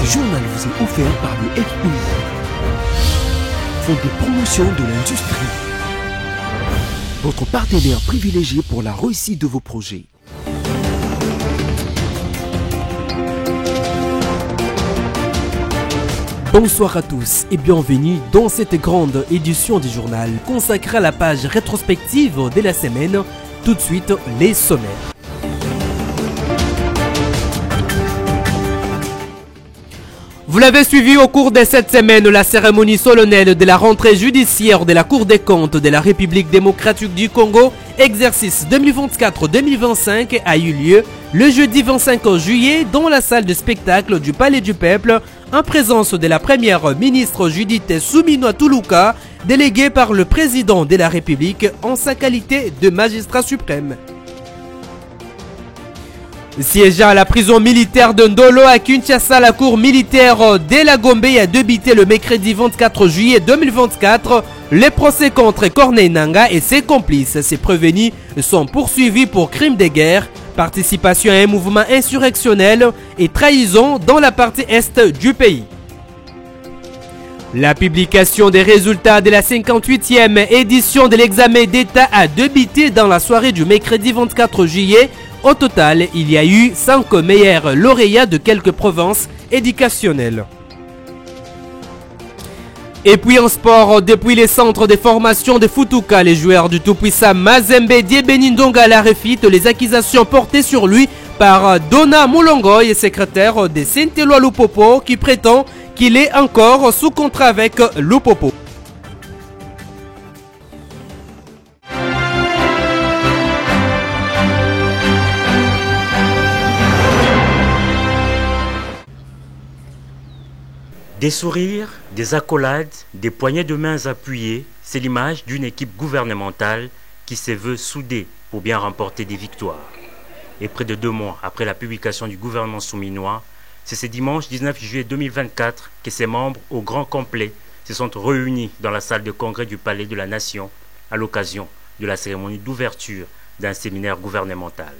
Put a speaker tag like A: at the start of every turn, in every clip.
A: Ce journal vous est offert par le FPI, Fonds de promotion de l'industrie, votre partenaire privilégié pour la réussite de vos projets. Bonsoir à tous et bienvenue dans cette grande édition du journal consacrée à la page rétrospective de la semaine. Tout de suite, les sommaires. Vous l'avez suivi au cours de cette semaine, la cérémonie solennelle de la rentrée judiciaire de la Cour des comptes de la République démocratique du Congo, exercice 2024-2025, a eu lieu le jeudi 25 juillet dans la salle de spectacle du Palais du Peuple, en présence de la première ministre Judith Suminwa Tuluka, déléguée par le président de la République en sa qualité de magistrat suprême. Siégeant à la prison militaire de Ndolo à Kinshasa, la cour militaire de la Gombe a débuté le mercredi 24 juillet 2024. Les procès contre Corneille Nangaa et ses complices, ses prévenus, sont poursuivis pour crimes de guerre, participation à un mouvement insurrectionnel et trahison dans la partie est du pays. La publication des résultats de la 58e édition de l'examen d'État a débuté dans la soirée du mercredi 24 juillet. Au total, il y a eu 5 meilleurs lauréats de quelques provinces éducationnelles. Et puis en sport, depuis les centres de formation de Futuka, les joueurs du tout-puissant Mazembe Diebeni-Ndonga refusent les accusations portées sur lui par Dona Mulongoy, secrétaire de Saint-Éloi Lupopo, qui prétend qu'il est encore sous contrat avec Lupopo.
B: Des sourires, des accolades, des poignées de mains appuyées, c'est l'image d'une équipe gouvernementale qui se veut soudée pour bien remporter des victoires. Et près de 2 mois après la publication du gouvernement souminois, c'est ce dimanche 19 juillet 2024 que ses membres au grand complet se sont réunis dans la salle de congrès du Palais de la Nation à l'occasion de la cérémonie d'ouverture d'un séminaire gouvernemental.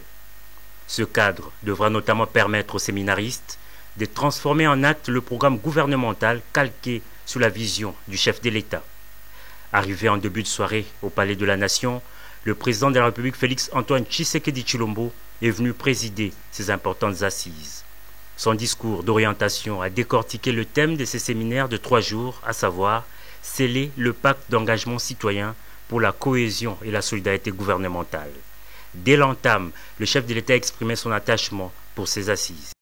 B: Ce cadre devra notamment permettre aux séminaristes de transformer en acte le programme gouvernemental calqué sous la vision du chef de l'État. Arrivé en début de soirée au Palais de la Nation, le président de la République Félix-Antoine Tshisekedi Tshilombo est venu présider ces importantes assises. Son discours d'orientation a décortiqué le thème de ces séminaires de 3 jours, à savoir sceller le pacte d'engagement citoyen pour la cohésion et la solidarité gouvernementale. Dès l'entame, le chef de l'État exprimait son attachement pour ces assises.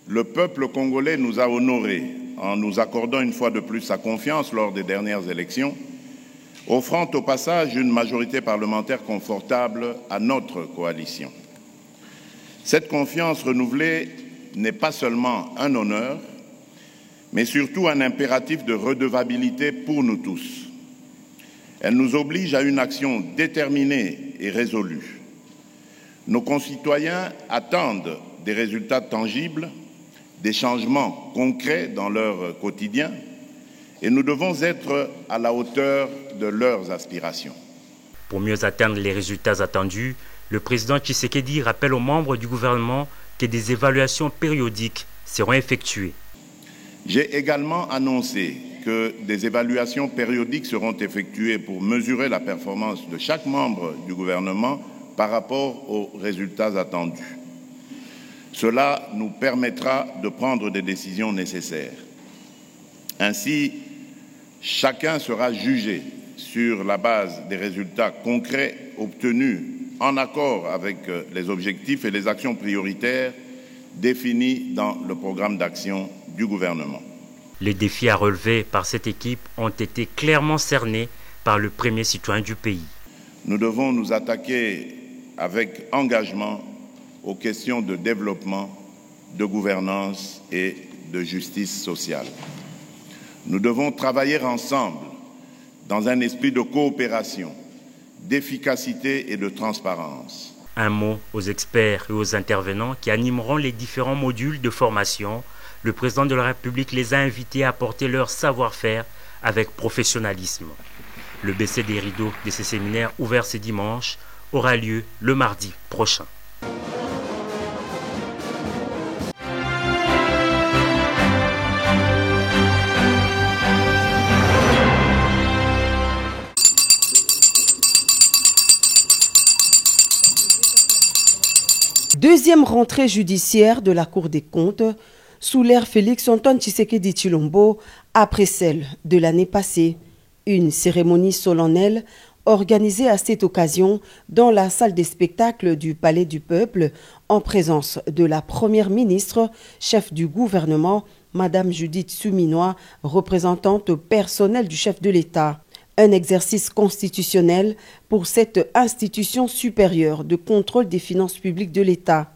C: Le peuple congolais nous a honorés en nous accordant une fois de plus sa confiance lors des dernières élections, offrant au passage une majorité parlementaire confortable à notre coalition. Cette confiance renouvelée n'est pas seulement un honneur, mais surtout un impératif de redevabilité pour nous tous. Elle nous oblige à une action déterminée et résolue. Nos concitoyens attendent des résultats tangibles, des changements concrets dans leur quotidien, et nous devons être à la hauteur de leurs aspirations.
B: Pour mieux atteindre les résultats attendus, le président Tshisekedi rappelle aux membres du gouvernement que des évaluations périodiques seront effectuées.
C: J'ai également annoncé que des évaluations périodiques seront effectuées pour mesurer la performance de chaque membre du gouvernement par rapport aux résultats attendus. Cela nous permettra de prendre des décisions nécessaires. Ainsi, chacun sera jugé sur la base des résultats concrets obtenus en accord avec les objectifs et les actions prioritaires définis dans le programme d'action du gouvernement.
B: Les défis à relever par cette équipe ont été clairement cernés par le premier citoyen du pays.
C: Nous devons nous attaquer avec engagement aux questions de développement, de gouvernance et de justice sociale. Nous devons travailler ensemble dans un esprit de coopération, d'efficacité et de transparence.
B: Un mot aux experts et aux intervenants qui animeront les différents modules de formation. Le président de la République les a invités à apporter leur savoir-faire avec professionnalisme. Le baisser des rideaux de ces séminaires ouverts ce dimanche aura lieu le mardi prochain.
D: Deuxième rentrée judiciaire de la Cour des comptes sous l'ère Félix-Antoine Tshisekedi Tshilombo après celle de l'année passée. Une cérémonie solennelle organisée à cette occasion dans la salle des spectacles du Palais du Peuple en présence de la Première ministre, chef du gouvernement, Madame Judith Suminwa, représentante personnelle du chef de l'État. Un exercice constitutionnel pour cette institution supérieure de contrôle des finances publiques de l'État.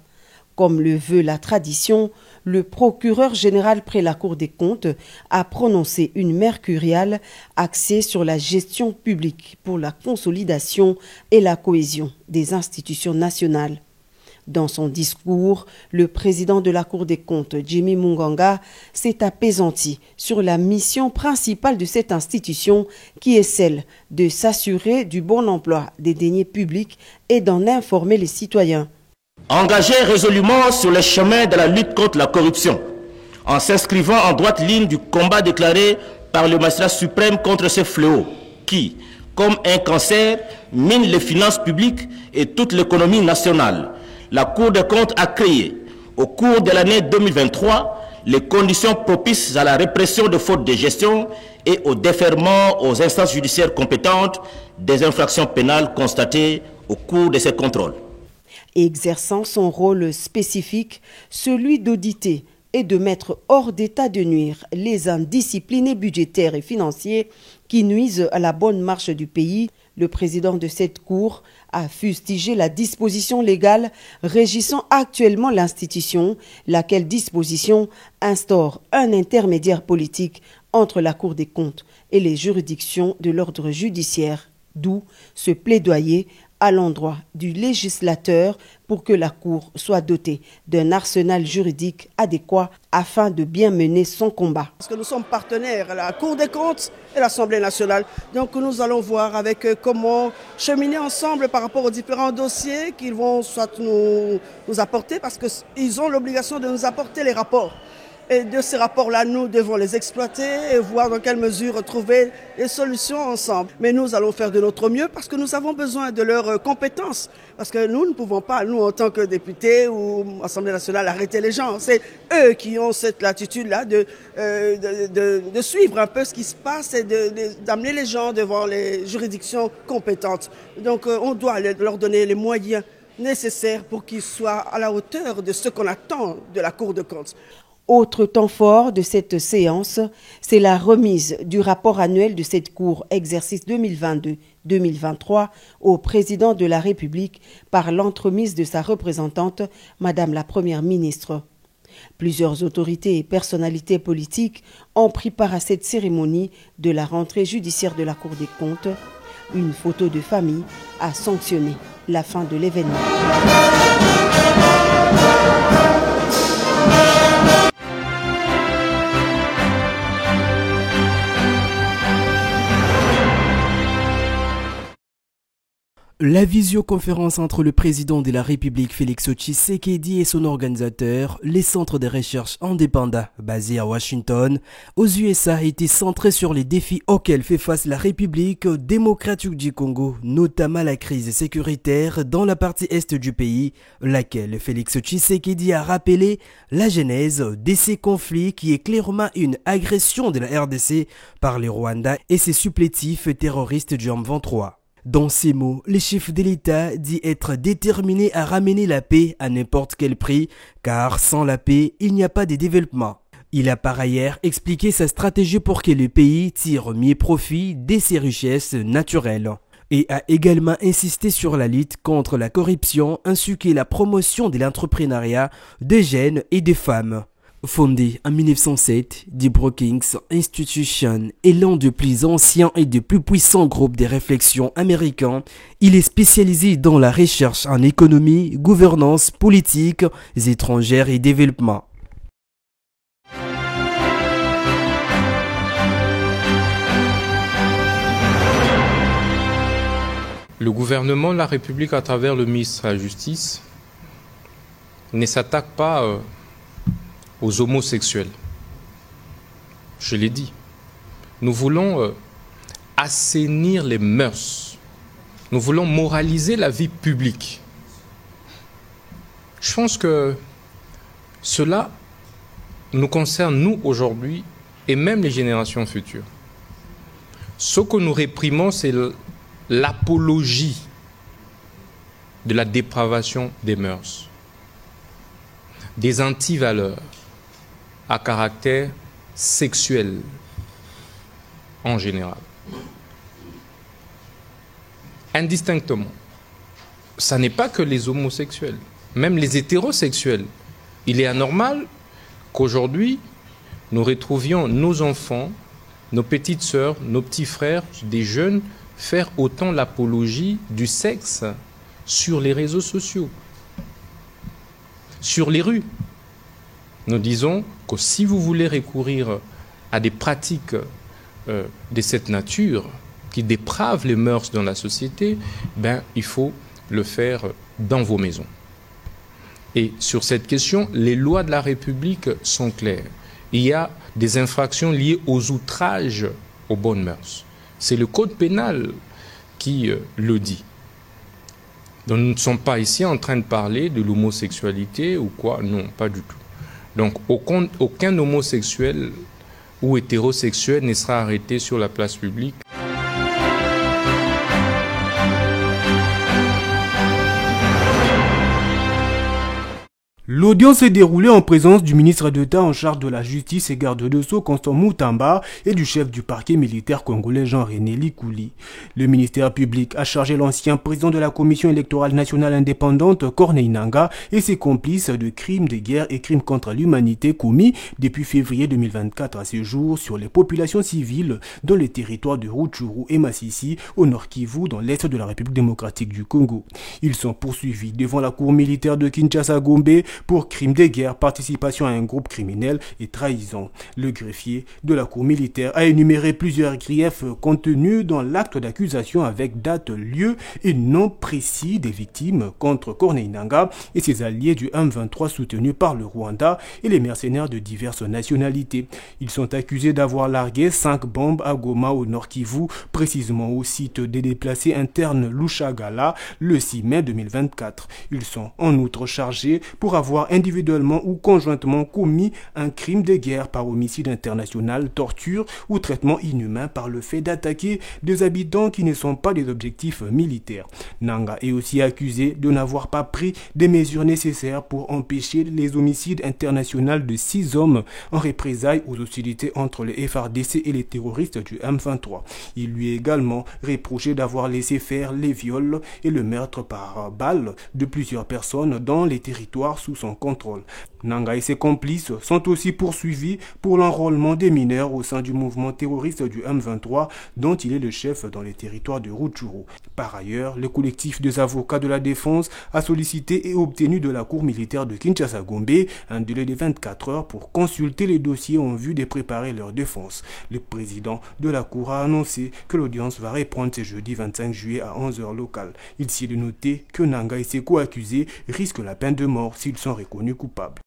D: Comme le veut la tradition, le procureur général près la Cour des comptes a prononcé une mercuriale axée sur la gestion publique pour la consolidation et la cohésion des institutions nationales. Dans son discours, le président de la Cour des comptes, Jimmy Munganga, s'est apaisanti sur la mission principale de cette institution qui est celle de s'assurer du bon emploi des deniers publics et d'en informer les citoyens.
E: Engagé résolument sur le chemin de la lutte contre la corruption, en s'inscrivant en droite ligne du combat déclaré par le magistrat suprême contre ce fléau qui, comme un cancer, mine les finances publiques et toute l'économie nationale. La Cour des comptes a créé, au cours de l'année 2023, les conditions propices à la répression de fautes de gestion et au déferment aux instances judiciaires compétentes des infractions pénales constatées au cours de ces contrôles.
D: Exerçant son rôle spécifique, celui d'auditer et de mettre hors d'état de nuire les indisciplinés budgétaires et financiers qui nuisent à la bonne marche du pays, le président de cette Cour a fustigé la disposition légale régissant actuellement l'institution, laquelle disposition instaure un intermédiaire politique entre la Cour des comptes et les juridictions de l'ordre judiciaire, d'où ce plaidoyer à l'endroit du législateur pour que la Cour soit dotée d'un arsenal juridique adéquat afin de bien mener son combat.
F: Parce que nous sommes partenaires, la Cour des comptes et l'Assemblée nationale. Donc nous allons voir avec comment cheminer ensemble par rapport aux différents dossiers qu'ils vont soit nous apporter, parce qu'ils ont l'obligation de nous apporter les rapports. Et de ces rapports-là, nous devons les exploiter et voir dans quelle mesure trouver des solutions ensemble. Mais nous allons faire de notre mieux parce que nous avons besoin de leurs compétences. Parce que nous ne pouvons pas, nous en tant que députés ou Assemblée nationale, arrêter les gens. C'est eux qui ont cette latitude-là de suivre un peu ce qui se passe et d'amener les gens devant les juridictions compétentes. Donc on doit leur donner les moyens nécessaires pour qu'ils soient à la hauteur de ce qu'on attend de la Cour des comptes.
D: Autre temps fort de cette séance, c'est la remise du rapport annuel de cette Cour exercice 2022-2023 au président de la République par l'entremise de sa représentante, Madame la Première ministre. Plusieurs autorités et personnalités politiques ont pris part à cette cérémonie de la rentrée judiciaire de la Cour des comptes. Une photo de famille a sanctionné la fin de l'événement.
A: La visioconférence entre le président de la République Félix Tshisekedi et son organisateur, les centres de recherche indépendants basés à Washington, aux USA, a été centrée sur les défis auxquels fait face la République démocratique du Congo, notamment la crise sécuritaire dans la partie est du pays, laquelle Félix Tshisekedi a rappelé la genèse de ces conflits qui est clairement une agression de la RDC par le Rwanda et ses supplétifs terroristes du M23. Dans ces mots, le chef de l'État dit être déterminé à ramener la paix à n'importe quel prix, car sans la paix, il n'y a pas de développement. Il a par ailleurs expliqué sa stratégie pour que le pays tire mieux profit de ses richesses naturelles. Et a également insisté sur la lutte contre la corruption ainsi que la promotion de l'entrepreneuriat des jeunes et des femmes. Fondé en 1907, The Brookings Institution est l'un des plus anciens et des plus puissants groupes de réflexion américains. Il est spécialisé dans la recherche en économie, gouvernance, politique, étrangère et développement.
G: Le gouvernement de la République, à travers le ministre de la Justice, ne s'attaque pas aux homosexuels. Je l'ai dit. Nous voulons assainir les mœurs. Nous voulons moraliser la vie publique. Je pense que cela nous concerne, nous, aujourd'hui, et même les générations futures. Ce que nous réprimons, c'est l'apologie de la dépravation des mœurs, des antivaleurs à caractère sexuel en général. Indistinctement. Ça n'est pas que les homosexuels, même les hétérosexuels. Il est anormal qu'aujourd'hui, nous retrouvions nos enfants, nos petites sœurs, nos petits frères, des jeunes, faire autant l'apologie du sexe sur les réseaux sociaux, sur les rues. Nous disons que si vous voulez recourir à des pratiques de cette nature qui dépravent les mœurs dans la société, il faut le faire dans vos maisons. Et sur cette question, les lois de la République sont claires. Il y a des infractions liées aux outrages aux bonnes mœurs. C'est le code pénal qui le dit. Donc nous ne sommes pas ici en train de parler de l'homosexualité ou quoi, non, pas du tout. Donc aucun homosexuel ou hétérosexuel ne sera arrêté sur la place publique.
H: L'audience s'est déroulée en présence du ministre d'État en charge de la justice et garde de Sceaux Constant Moutamba et du chef du parquet militaire congolais Jean-René Likouli. Le ministère public a chargé l'ancien président de la Commission électorale nationale indépendante Corneille Nangaa et ses complices de crimes de guerre et crimes contre l'humanité commis depuis février 2024 à ce jour sur les populations civiles dans les territoires de Rutshuru et Masisi au Nord Kivu dans l'est de la République démocratique du Congo. Ils sont poursuivis devant la cour militaire de Kinshasa-Gombe pour crimes de guerre, participation à un groupe criminel et trahison. Le greffier de la cour militaire a énuméré plusieurs griefs contenus dans l'acte d'accusation avec date, lieu et nom précis des victimes contre Corneille Nangaa et ses alliés du M23 soutenus par le Rwanda et les mercenaires de diverses nationalités. Ils sont accusés d'avoir largué 5 bombes à Goma au Nord Kivu, précisément au site des déplacés internes Lushagala le 6 mai 2024. Ils sont en outre chargés pour avoir individuellement ou conjointement commis un crime de guerre par homicide international, torture ou traitement inhumain par le fait d'attaquer des habitants qui ne sont pas des objectifs militaires. Nangaa est aussi accusé de n'avoir pas pris des mesures nécessaires pour empêcher les homicides internationaux de 6 hommes en représailles aux hostilités entre les FARDC et les terroristes du M23. Il lui est également reproché d'avoir laissé faire les viols et le meurtre par balle de plusieurs personnes dans les territoires sous son contrôle. Nangaa et ses complices sont aussi poursuivis pour l'enrôlement des mineurs au sein du mouvement terroriste du M23 dont il est le chef dans les territoires de Rutshuru. Par ailleurs, le collectif des avocats de la défense a sollicité et obtenu de la cour militaire de Kinshasa-Gombe un délai de 24 heures pour consulter les dossiers en vue de préparer leur défense. Le président de la cour a annoncé que l'audience va reprendre ce jeudi 25 juillet à 11h locale. Il s'y est de noter que Nangaa et ses co-accusés risquent la peine de mort s'ils sont reconnus coupables.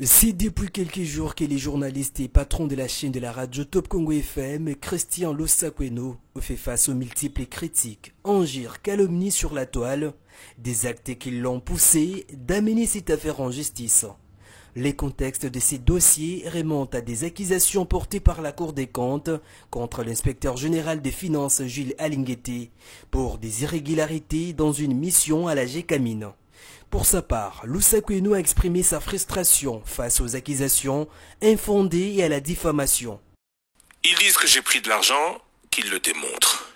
A: C'est depuis quelques jours que les journalistes et patrons de la chaîne de la radio Top Congo FM, Christian Losakweno, fait face aux multiples critiques, injures, calomnies sur la toile, des actes qui l'ont poussé d'amener cette affaire en justice. Les contextes de ces dossiers remontent à des accusations portées par la Cour des comptes contre l'inspecteur général des finances Jules Alinguete pour des irrégularités dans une mission à la Gécamine. Pour sa part, Losakweno a exprimé sa frustration face aux accusations infondées et à la diffamation.
I: Ils disent que j'ai pris de l'argent, qu'ils le démontrent.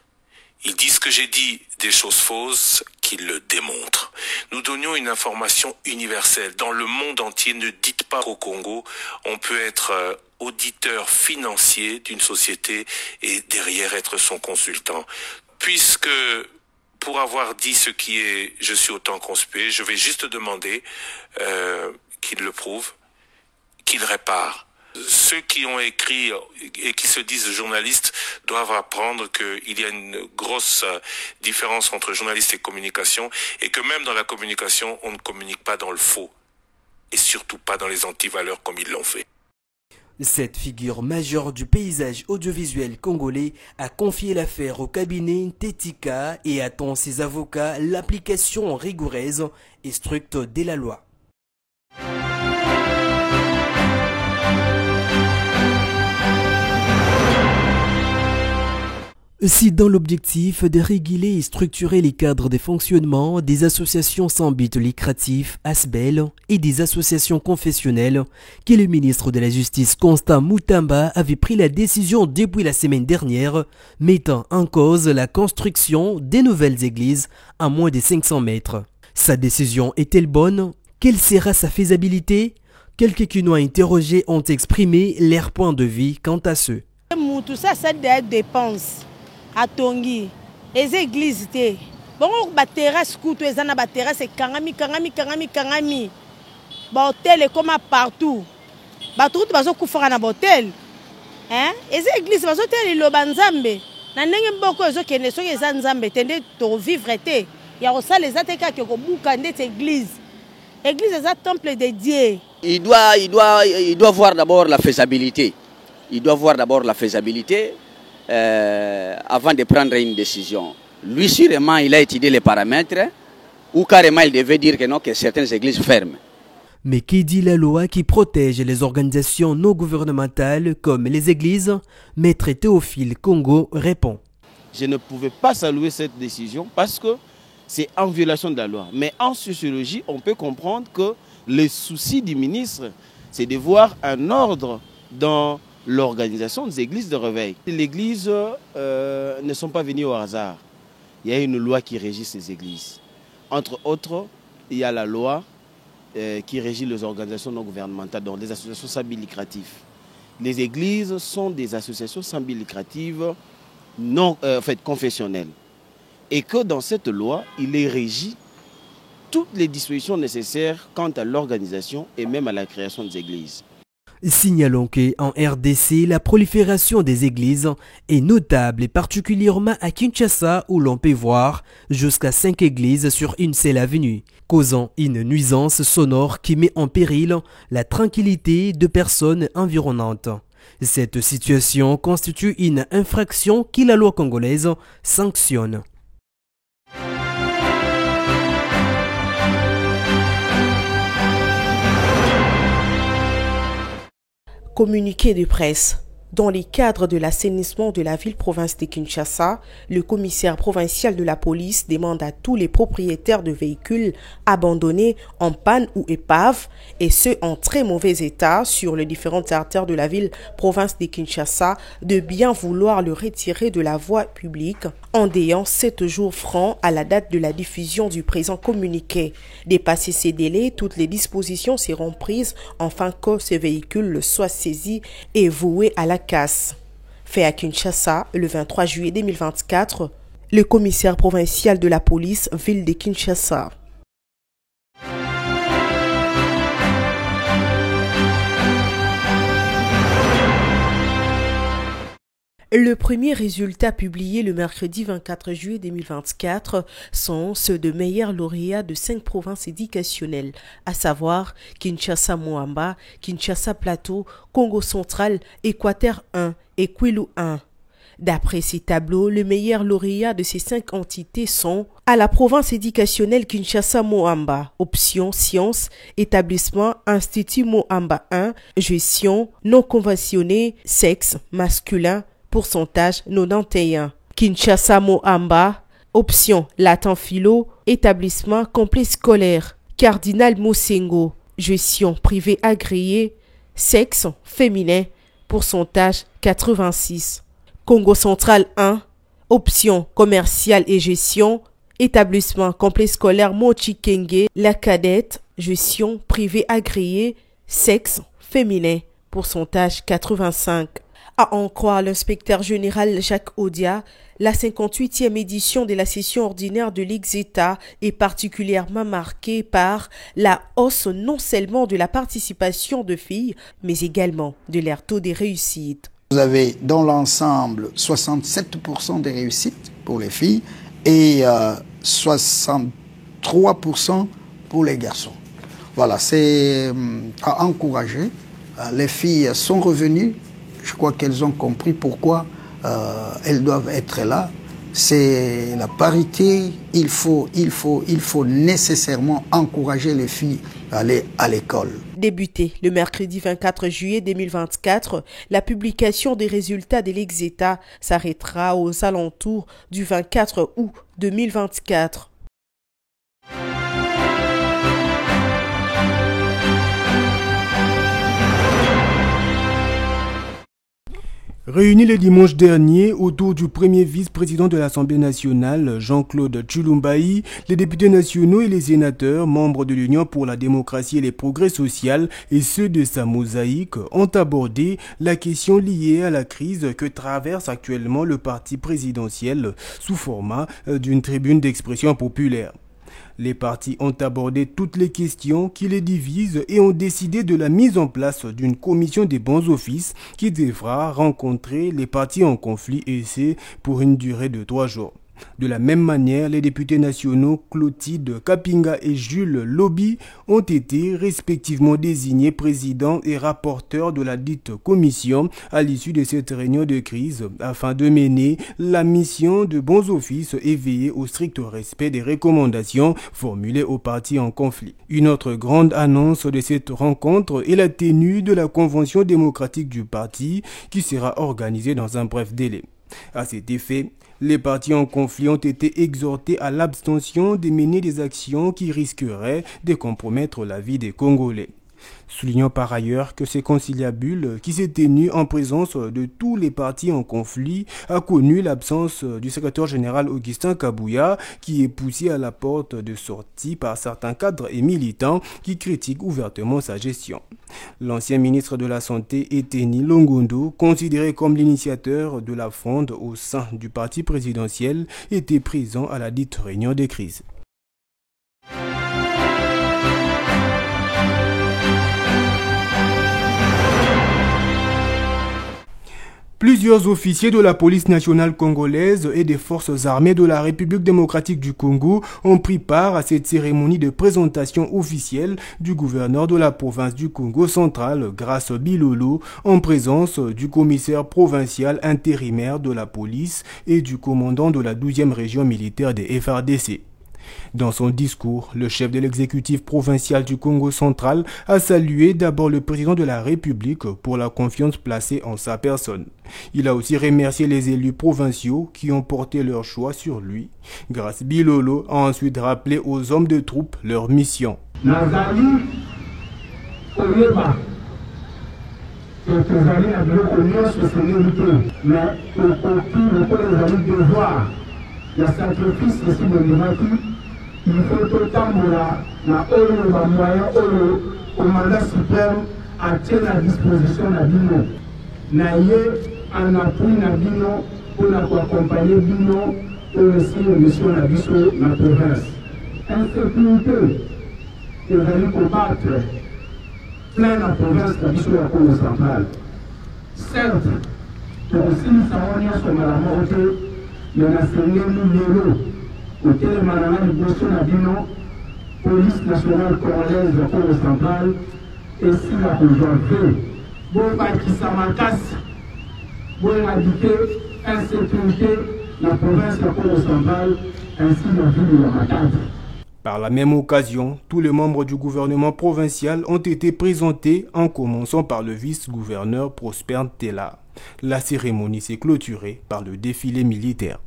I: Ils disent que j'ai dit des choses fausses, qu'ils le démontrent. Nous donnions une information universelle. Dans le monde entier, ne dites pas au Congo, on peut être auditeur financier d'une société et derrière être son consultant. Puisque pour avoir dit ce qui est, je suis autant conspué, je vais juste demander qu'il le prouve, qu'il répare. Ceux qui ont écrit et qui se disent journalistes doivent apprendre qu'il y a une grosse différence entre journaliste et communication et que même dans la communication, on ne communique pas dans le faux et surtout pas dans les antivaleurs comme ils l'ont fait.
A: Cette figure majeure du paysage audiovisuel congolais a confié l'affaire au cabinet Tetika et attend ses avocats l'application rigoureuse et stricte de la loi. Si dans l'objectif de réguler et structurer les cadres de fonctionnement des associations sans but lucratif, ASBEL, et des associations confessionnelles, que le ministre de la Justice Constant Mutamba avait pris la décision depuis la semaine dernière, mettant en cause la construction des nouvelles églises à moins de 500 mètres. Sa décision est-elle bonne? Quelle sera sa faisabilité? Quelques qui nous ont interrogés ont exprimé leur point de vue quant à ce.
J: Tout ça, c'est des dépenses. À Tongi, les églises, bon, la terrasse, la terrasse, c'est kangami. Hôtel est comme partout. Tout le monde est en hôtel. Les églises, les lobanzambe. Na ndenge mboko ezokende soki eza nzambe tende to vivre te. Ya osala les ateka ke ko buka ndete église. Église est un temple de Dieu.
K: Il doit voir d'abord la faisabilité. Il doit voir d'abord la faisabilité. Avant de prendre une décision. Lui, sûrement, il a étudié les paramètres ou carrément il devait dire que non, que certaines églises ferment.
A: Mais qui dit la loi qui protège les organisations non gouvernementales comme les églises? Maître Théophile Congo répond.
L: Je ne pouvais pas saluer cette décision parce que c'est en violation de la loi. Mais en sociologie, on peut comprendre que le souci du ministre, c'est de voir un ordre dans l'organisation des églises de réveil. Les églises ne sont pas venues au hasard. Il y a une loi qui régit ces églises. Entre autres, il y a la loi qui régit les organisations non gouvernementales, donc les associations sans but lucratif. Les églises sont des associations sans but lucratif confessionnelles. Et que dans cette loi, il est régi toutes les dispositions nécessaires quant à l'organisation et même à la création des églises.
A: Signalons qu'en RDC, la prolifération des églises est notable et particulièrement à Kinshasa où l'on peut voir jusqu'à 5 églises sur une seule avenue, causant une nuisance sonore qui met en péril la tranquillité de personnes environnantes. Cette situation constitue une infraction que la loi congolaise sanctionne.
M: Communiqué de presse. Dans les cadres de l'assainissement de la ville-province de Kinshasa, le commissaire provincial de la police demande à tous les propriétaires de véhicules abandonnés en panne ou épave, et ceux en très mauvais état sur les différentes artères de la ville-province de Kinshasa, de bien vouloir le retirer de la voie publique en déant 7 jours francs à la date de la diffusion du présent communiqué. Dépassé ces délais, toutes les dispositions seront prises afin que ces véhicules soient saisis et voués à la casse. Fait à Kinshasa le 23 juillet 2024, le commissaire provincial de la police ville de Kinshasa. Le premier résultat publié le mercredi 24 juillet 2024 sont ceux de meilleurs lauréats de 5 provinces éducationnelles, à savoir Kinshasa-Moamba, Kinshasa-Plateau, Congo central, Équateur 1 et Kwilu 1. D'après ces tableaux, les meilleurs lauréats de ces 5 entités sont à la province éducationnelle Kinshasa-Moamba, option sciences, établissement Institut Moamba 1, gestion non conventionnée, sexe masculin, pourcentage 91. Kinshasa Moamba, option latin philo, établissement complet scolaire. Cardinal Mosengo, gestion privée agréée, sexe féminin, pourcentage 86. Congo central 1, option commerciale et gestion, établissement complet scolaire Mochikenge, la cadette, gestion privée agréée, sexe féminin, pourcentage 85. À en croire l'inspecteur général Jacques Odia, la 58e édition de la session ordinaire de l'État est particulièrement marquée par la hausse non seulement de la participation de filles, mais également de leur taux de réussite.
N: Vous avez dans l'ensemble 67% de réussite pour les filles et 63% pour les garçons. Voilà, c'est à encourager les filles sont revenues. Je crois qu'elles ont compris pourquoi elles doivent être là. C'est la parité. Il faut nécessairement encourager les filles à aller à l'école.
M: Débuté le mercredi 24 juillet 2024, la publication des résultats de l'exéta s'arrêtera aux alentours du 24 août 2024.
H: Réunis le dimanche dernier autour du premier vice-président de l'Assemblée nationale, Jean-Claude Tshilumbayi, les députés nationaux et les sénateurs, membres de l'Union pour la démocratie et les progrès sociaux et ceux de sa mosaïque, ont abordé la question liée à la crise que traverse actuellement le parti présidentiel sous format d'une tribune d'expression populaire. Les partis ont abordé toutes les questions qui les divisent et ont décidé de la mise en place d'une commission des bons offices qui devra rencontrer les partis en conflit et c'est pour une durée de 3 jours. De la même manière, les députés nationaux Clotilde Kapinga et Jules Lobby ont été respectivement désignés présidents et rapporteurs de la dite commission à l'issue de cette réunion de crise afin de mener la mission de bons offices et veiller au strict respect des recommandations formulées aux partis en conflit. Une autre grande annonce de cette rencontre est la tenue de la convention démocratique du parti qui sera organisée dans un bref délai. À cet effet, les partis en conflit ont été exhortés à l'abstention de mener des actions qui risqueraient de compromettre la vie des Congolais. Soulignons par ailleurs que ces conciliabules, qui s'est tenu en présence de tous les partis en conflit, a connu l'absence du secrétaire général Augustin Kabouya, qui est poussé à la porte de sortie par certains cadres et militants qui critiquent ouvertement sa gestion. L'ancien ministre de la Santé, Eteni Longondo, considéré comme l'initiateur de la fronde au sein du parti présidentiel, était présent à la dite réunion de crise. Plusieurs officiers de la police nationale congolaise et des forces armées de la République démocratique du Congo ont pris part à cette cérémonie de présentation officielle du gouverneur de la province du Congo central, Grace Bilolo, en présence du commissaire provincial intérimaire de la police et du commandant de la 12e région militaire des FARDC. Dans son discours, le chef de l'exécutif provincial du Congo central a salué d'abord le président de la République pour la confiance placée en sa personne. Il a aussi remercié les élus provinciaux qui ont porté leur choix sur lui. Grace Bilolo a ensuite rappelé aux hommes de troupe leur mission.
O: Il faut autant na moyen au mandat suprême à la disposition de Bino. Naye en appui na Bino pour accompagner Bino aussi le mission na Biso na province. Insécurité, il va combattre plein la province na Biso la Congo centrale. Certes, pour aussi nous savons sur la montée, mais on a saigné nous au télémanama liboso na bino police nationale congolaise de Congo central esi la kojoinve bobakisa makasi boéradiquer insécurité na province de Congo central ainsi la ville de Matadi.
H: Par la même occasion, tous les membres du gouvernement provincial ont été présentés en commençant par le vice-gouverneur Prosper Tella. La cérémonie s'est clôturée par le défilé militaire.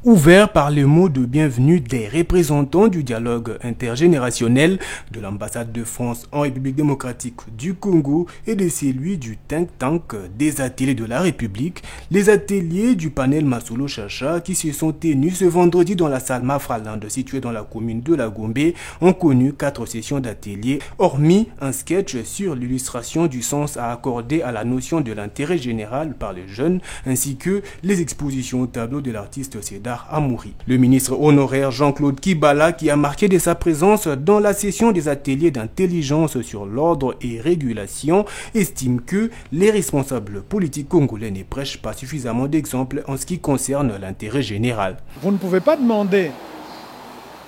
H: Ouvert par les mots de bienvenue des représentants du dialogue intergénérationnel de l'ambassade de France en République démocratique du Congo et de celui du think tank des ateliers de la République, les ateliers du panel Masolo Chacha qui se sont tenus ce vendredi dans la salle Mafralande située dans la commune de La Gombe ont connu 4 sessions d'ateliers, hormis un sketch sur l'illustration du sens à accorder à la notion de l'intérêt général par les jeunes, ainsi que les expositions au tableau de l'artiste Seda dollars à mourir. Le ministre honoraire Jean-Claude Kibala, qui a marqué de sa présence dans la session des ateliers d'intelligence sur l'ordre et régulation, estime que les responsables politiques congolais ne prêchent pas suffisamment d'exemples en ce qui concerne l'intérêt général.
P: Vous ne pouvez pas demander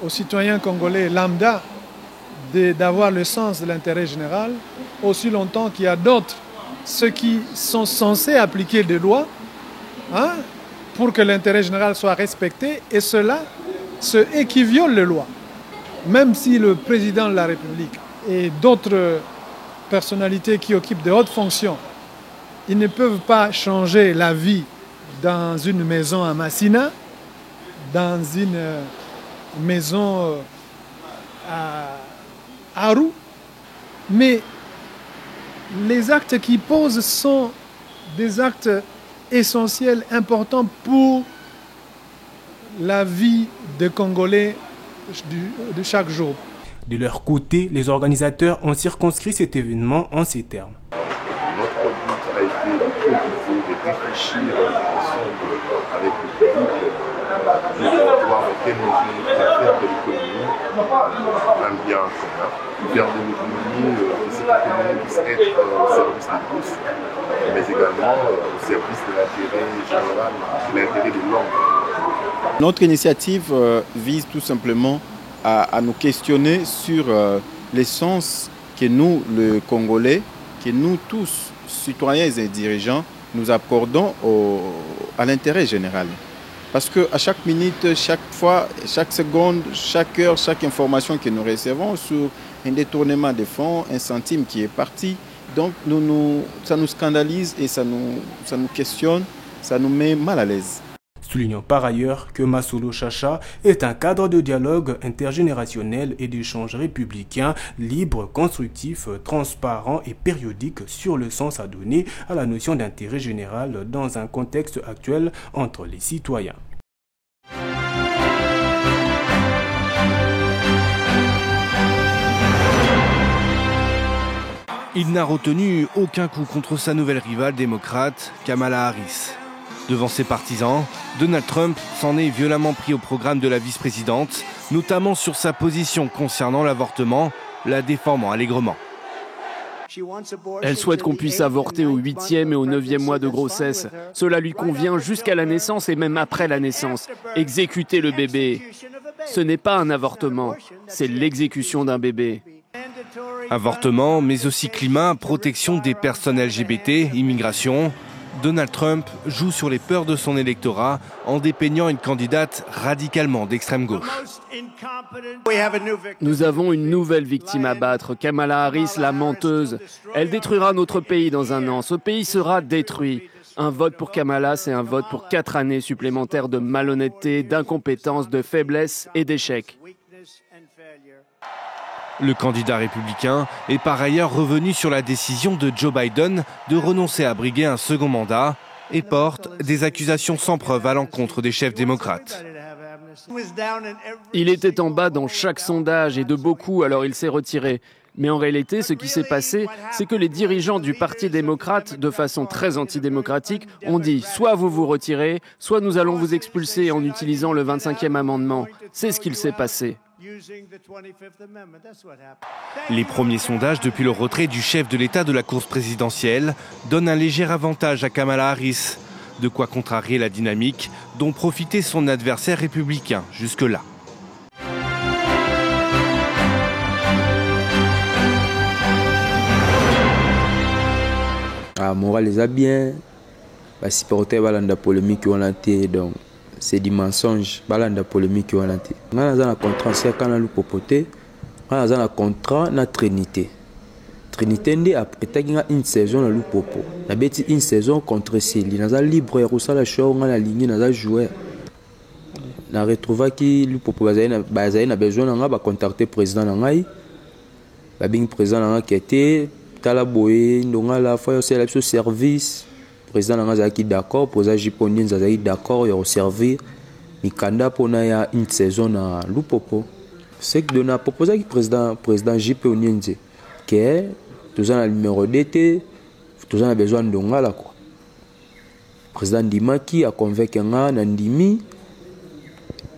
P: aux citoyens congolais lambda d'avoir le sens de l'intérêt général aussi longtemps qu'il y a d'autres, ceux qui sont censés appliquer des lois pour que l'intérêt général soit respecté, et ceux-là, ceux qui violent les lois. Même si le président de la République et d'autres personnalités qui occupent de hautes fonctions, ils ne peuvent pas changer la vie dans une maison à Massina, dans une maison à Aru, mais les actes qu'ils posent sont des actes essentiels, importants pour la vie des Congolais de chaque jour.
H: De leur côté, les organisateurs ont circonscrit cet événement en ces termes.
Q: Notre but a été de réfléchir avec le public de voir quelle mesure faire de l'économie un bien commun, faire de l'économie que cette économie puisse être au service de tous, mais également au service de l'intérêt général, de l'intérêt de l'homme.
L: Notre initiative vise tout simplement à nous questionner sur l'essence que nous, le Congolais, que nous tous, citoyens et dirigeants, nous accordons à l'intérêt général. Parce qu'à chaque minute, chaque fois, chaque seconde, chaque heure, chaque information que nous recevons sur un détournement de fonds, un centime qui est parti, donc ça nous scandalise et ça nous questionne, ça nous met mal à l'aise.
H: Soulignons par ailleurs que Masolo Chacha est un cadre de dialogue intergénérationnel et d'échange républicain, libre, constructif, transparent et périodique sur le sens à donner à la notion d'intérêt général dans un contexte actuel entre les citoyens.
R: Il n'a retenu aucun coup contre sa nouvelle rivale démocrate, Kamala Harris. Devant ses partisans, Donald Trump s'en est violemment pris au programme de la vice-présidente, notamment sur sa position concernant l'avortement, la déformant allègrement.
S: Elle souhaite qu'on puisse avorter au 8e et au 9e mois de grossesse. Cela lui convient jusqu'à la naissance et même après la naissance. Exécuter le bébé, ce n'est pas un avortement, c'est l'exécution d'un bébé.
R: Avortement, mais aussi climat, protection des personnes LGBT, immigration. Donald Trump joue sur les peurs de son électorat en dépeignant une candidate radicalement d'extrême gauche.
S: Nous avons une nouvelle victime à battre, Kamala Harris, la menteuse. Elle détruira notre pays dans un an. Ce pays sera détruit. Un vote pour Kamala, c'est un vote pour 4 années supplémentaires de malhonnêteté, d'incompétence, de faiblesse et d'échec.
R: Le candidat républicain est par ailleurs revenu sur la décision de Joe Biden de renoncer à briguer un second mandat et porte des accusations sans preuve à l'encontre des chefs démocrates.
S: Il était en bas dans chaque sondage et de beaucoup, alors il s'est retiré. Mais en réalité, ce qui s'est passé, c'est que les dirigeants du Parti démocrate, de façon très antidémocratique, ont dit « soit vous vous retirez, soit nous allons vous expulser en utilisant le 25e amendement ». C'est ce qu'il s'est passé.
R: Les premiers sondages depuis le retrait du chef de l'État de la course présidentielle donnent un léger avantage à Kamala Harris, de quoi contrarier la dynamique dont profitait son adversaire républicain jusque-là.
T: Moral les a bien, si porter la polémique on a été donc. C'est des mensonges, balanda polémique on a été. On a un contrat c'est quand on a popoté, on a un contrat na Trinité. Trinité ndi après une saison na Lupopo. Na beti une saison contre Sili, na libre ya kusala show on a ligne na jouer. Na retrouva ki Lupopo bazaina na besoin na ba contacter président na ngai. Ba bing président na qui était tala boye ndonga la fois c'est la service. Le président est d'accord, le président japonais est d'accord, il a servi Mikanda pour une saison à Lupopo. C'est que le président japonais que tout ça numéro d'été, tout ça a besoin de là quoi. Le président Dimaki a convaincu Nandimi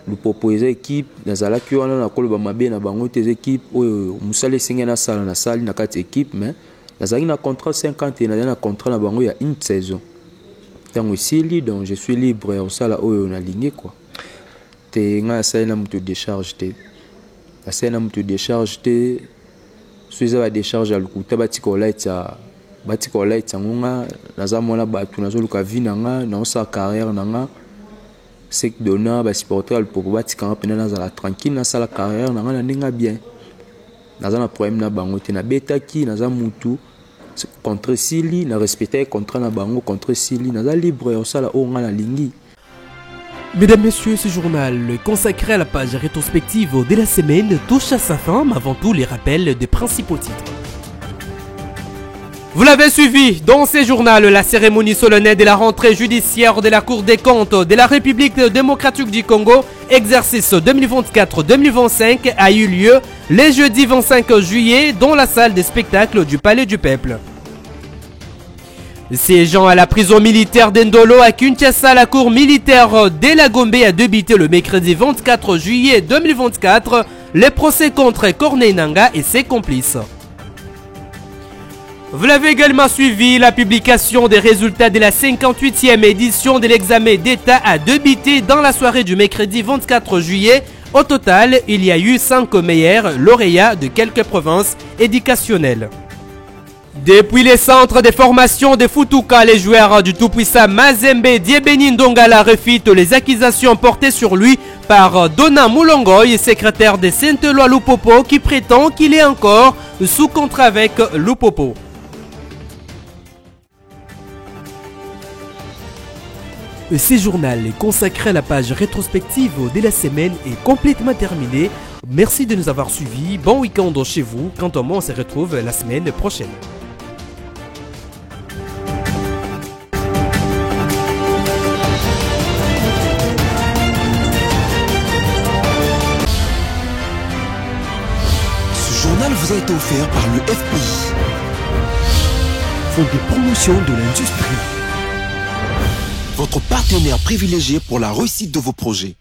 T: Lupopo eza équipe nazalaki wana na koloba mabe na bango te équipe oyo musale singa na sala na sali na kati équipe mais nazalaki na contrat 50 et na contrat na bango ya une saison. Tant aussi donc je suis libre au sala oyo na ligne quoi. Te nga sala na mutu décharge te. La sala na mutu décharge te. Suiza ba décharge à lukuta batikola ita ngonga nazamona batu nazoluka vie nanga na sa carrière nanga. C'est que donna ba supporter le popo batikanga pena nazala tranquille na sala carrière nanga na ndinga bien. Nazana problème na bango te na betaki naza mutu contre Sili na respecter contrat na bango contre Sili naza libre au sala o nga na lingi.
A: Mesdames, Messieurs, ce journal consacré à la page rétrospective de la semaine touche à sa fin, mais avant tout les rappels des principaux titres. Vous l'avez suivi dans ce journal, la cérémonie solennelle de la rentrée judiciaire de la Cour des comptes de la République démocratique du Congo, exercice 2024-2025, a eu lieu le jeudi 25 juillet dans la salle des spectacles du Palais du Peuple. Siégeant à la prison militaire d'Endolo à Kinshasa, la cour militaire de la Gombe a débuté le mercredi 24 juillet 2024 les procès contre Corneille Nangaa et ses complices. Vous l'avez également suivi, la publication des résultats de la 58e édition de l'examen d'État a débuté dans la soirée du mercredi 24 juillet. Au total, il y a eu 5 meilleurs lauréats de quelques provinces éducationnelles. Depuis les centres de formation de Futuka, les joueurs du tout-puissant Mazembe Diebeni Ndongala refutent les accusations portées sur lui par Dona Moulongoy, secrétaire de Saint-Éloi Lupopo, qui prétend qu'il est encore sous contrat avec Lupopo. Ce journal consacré à la page rétrospective de la semaine est complètement terminé. Merci de nous avoir suivis. Bon week-end chez vous. Quant à moi, on se retrouve la semaine prochaine.
U: Ce journal vous a été offert par le FPI, Fonds de promotion de l'industrie, votre partenaire privilégié pour la réussite de vos projets.